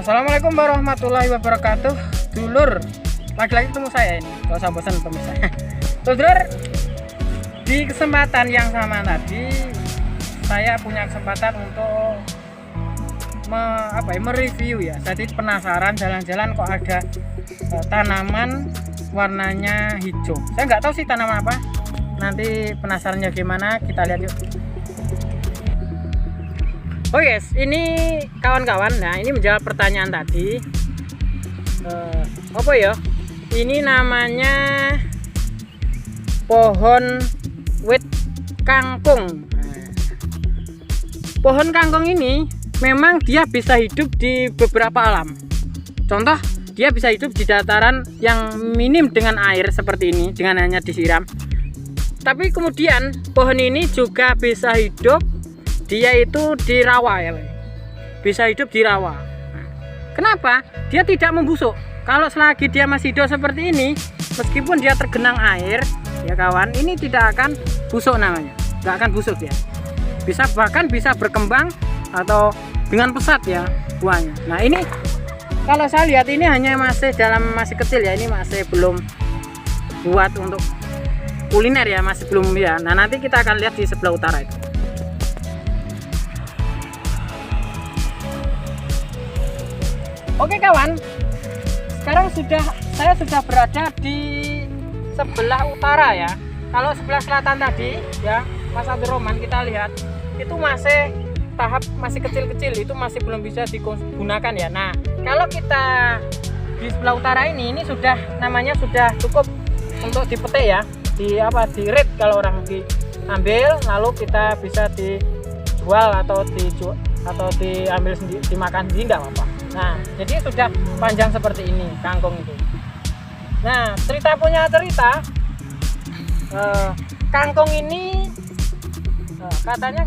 Assalamualaikum warahmatullahi wabarakatuh. Dulur, lagi-lagi ketemu saya ini. Gak usah bosan pemirsa. Dulur, di kesempatan yang sama tadi saya punya kesempatan untuk mereview ya. Jadi penasaran jalan-jalan kok ada tanaman warnanya hijau. Saya nggak tahu sih tanaman apa. Nanti penasarannya gimana, kita lihat yuk. Oh yes, ini kawan-kawan. Nah, ini menjawab pertanyaan tadi. Apa ya? Ini namanya pohon wit kangkung. Pohon kangkung ini memang dia bisa hidup di beberapa alam. Contoh, dia bisa hidup di dataran yang minim dengan air seperti ini, dengan hanya disiram. Tapi kemudian pohon ini juga bisa hidup, dia itu di rawa ya, bisa hidup di rawa. Nah, kenapa? Dia tidak membusuk. Kalau selagi dia masih hidup seperti ini, meskipun dia tergenang air, ya kawan, ini tidak akan busuk namanya, nggak akan busuk ya. Bisa bahkan bisa berkembang atau dengan pesat ya buahnya. Nah ini kalau saya lihat ini hanya masih kecil ya, ini masih belum buat untuk kuliner ya, masih belum ya. Nah nanti kita akan lihat di sebelah utara itu. Oke kawan, sekarang saya sudah berada di sebelah utara ya. Kalau sebelah selatan tadi ya, Mas Abdurrahman, kita lihat itu masih tahap masih kecil-kecil, itu masih belum bisa digunakan ya. Nah kalau kita di sebelah utara ini sudah namanya sudah cukup untuk dipetik ya, di red kalau orang diambil, lalu kita bisa dijual atau diambil sendiri, dimakan sendiri nggak apa-apa. Nah jadi sudah panjang seperti ini kangkung itu. Nah cerita kangkung ini katanya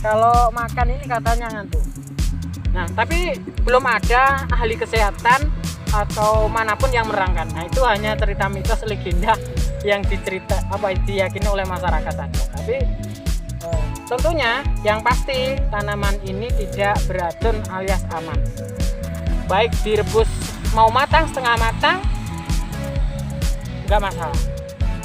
kalau makan ini katanya ngantuk. Nah tapi belum ada ahli kesehatan atau manapun yang merangkan. Nah itu hanya cerita mitos legenda yang diyakini oleh masyarakat saja. Tapi tentunya yang pasti tanaman ini tidak beracun alias aman. Baik direbus mau matang, setengah matang, nggak masalah.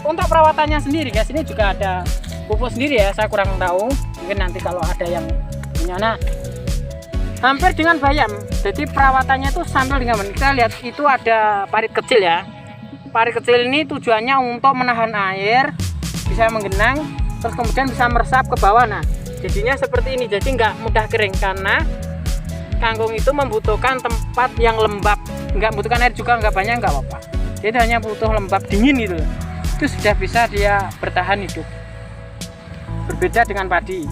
Untuk perawatannya sendiri guys, ini juga ada pupuk sendiri ya, saya kurang tahu, mungkin nanti kalau ada yang punya. Nah hampir dengan bayam, jadi perawatannya itu sambil dengan kita lihat itu ada parit kecil ya. Parit kecil ini tujuannya untuk menahan air, bisa menggenang, terus kemudian bisa meresap ke bawah. Nah jadinya seperti ini, jadi nggak mudah kering karena kangkung itu membutuhkan tempat yang lembab, nggak membutuhkan air juga, nggak banyak, nggak apa-apa, jadi hanya butuh lembab dingin gitu. Itu sudah bisa dia bertahan hidup, berbeda dengan padi.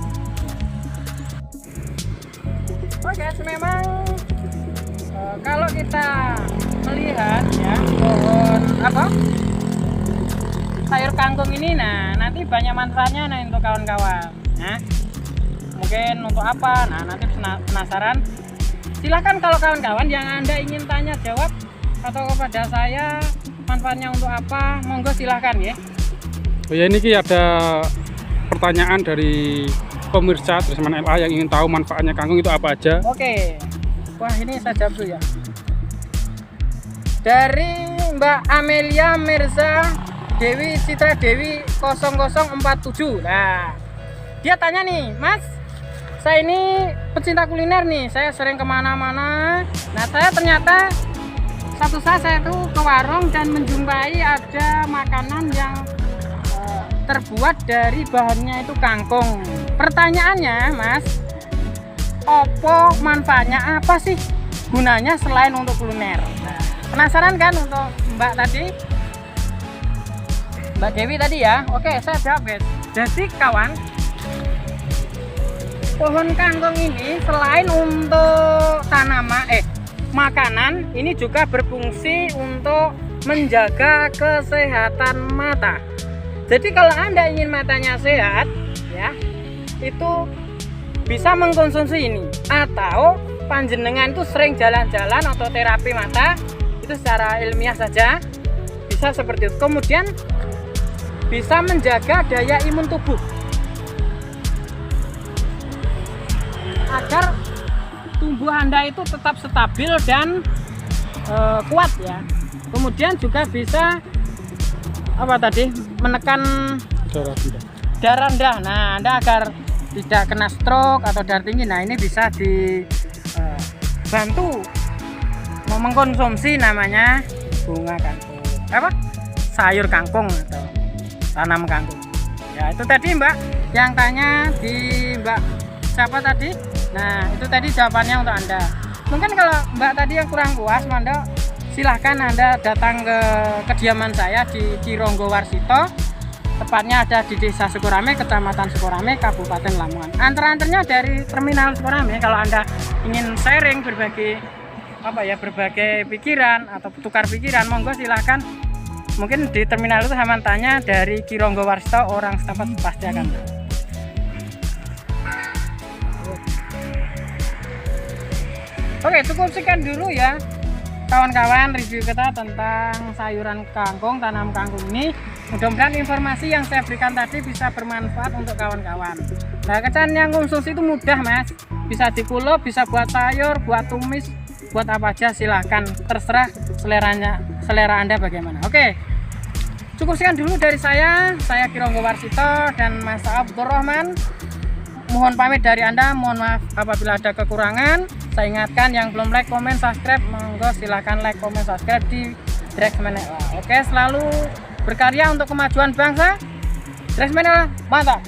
Oke, memang kalau kita melihat ya pohon sayur kangkung ini, nah nanti banyak manfaatnya nih untuk kawan-kawan. Nah mungkin untuk apa? Nah nanti penasaran, silahkan kalau kawan-kawan yang Anda ingin tanya jawab atau kepada saya manfaatnya untuk apa, monggo silahkan ya. Oh ya, ini ada pertanyaan dari pemirsa Trisman LA yang ingin tahu manfaatnya kangkung itu apa aja. Oke, wah ini saya jawab dulu ya. Dari Mbak Amelia Mirza Dewi Citra Dewi 0047. Nah dia tanya nih, Mas, saya ini pecinta kuliner nih, saya sering kemana-mana. Nah saya ternyata satu saat saya tuh ke warung dan menjumpai ada makanan yang terbuat dari bahannya itu kangkung. Pertanyaannya, Mas, manfaatnya apa sih, gunanya selain untuk kuliner? Nah, penasaran kan untuk Mbak tadi, Mbak Dewi tadi ya? Oke, saya jawab guys. Jadi kawan, pohon kangkung ini selain untuk makanan, ini juga berfungsi untuk menjaga kesehatan mata. Jadi kalau Anda ingin matanya sehat ya, itu bisa mengkonsumsi ini. Atau panjenengan itu sering jalan-jalan atau terapi mata, itu secara ilmiah saja bisa seperti itu. Kemudian bisa menjaga daya imun tubuh agar tubuh Anda itu tetap stabil dan kuat ya. Kemudian juga bisa apa tadi, menekan darah rendah. Nah, Anda agar tidak kena stroke atau darah tinggi, nah ini bisa dibantu mengkonsumsi namanya bunga kangkung, sayur kangkung atau tanam kangkung. Ya itu tadi Mbak yang tanya di Mbak siapa tadi. Nah itu tadi jawabannya untuk Anda. Mungkin kalau Mbak tadi yang kurang puas, Manda silahkan Anda datang ke kediaman saya di Kironggo Warsito, tepatnya ada di Desa Sukorame, Kecamatan Sukorame, Kabupaten Lamongan. Antar-antarnya dari Terminal Sukorame. Kalau Anda ingin sharing berbagai pikiran atau tukar pikiran, monggo silahkan. Mungkin di terminal itu hanya tanya dari Kironggo Warsito, orang setempat pasti akan tahu. Oke, cukup sekian dulu ya kawan-kawan review kita tentang sayuran kangkung, tanam kangkung ini. Mudah-mudahan informasi yang saya berikan tadi bisa bermanfaat untuk kawan-kawan. Nah, kecan yang konsumsi itu mudah Mas, bisa dikulup, bisa buat sayur, buat tumis, buat apa aja silahkan, terserah selera Anda bagaimana. Oke, cukup sekian dulu dari saya Kironggo Warsito dan Mas Abdurrahman. Mohon pamit dari Anda, mohon maaf apabila ada kekurangan. Saya ingatkan yang belum like, comment, subscribe, monggo silahkan like, comment, subscribe di Dressman LA. Oke, selalu berkarya untuk kemajuan bangsa. Dressman LA, mantap.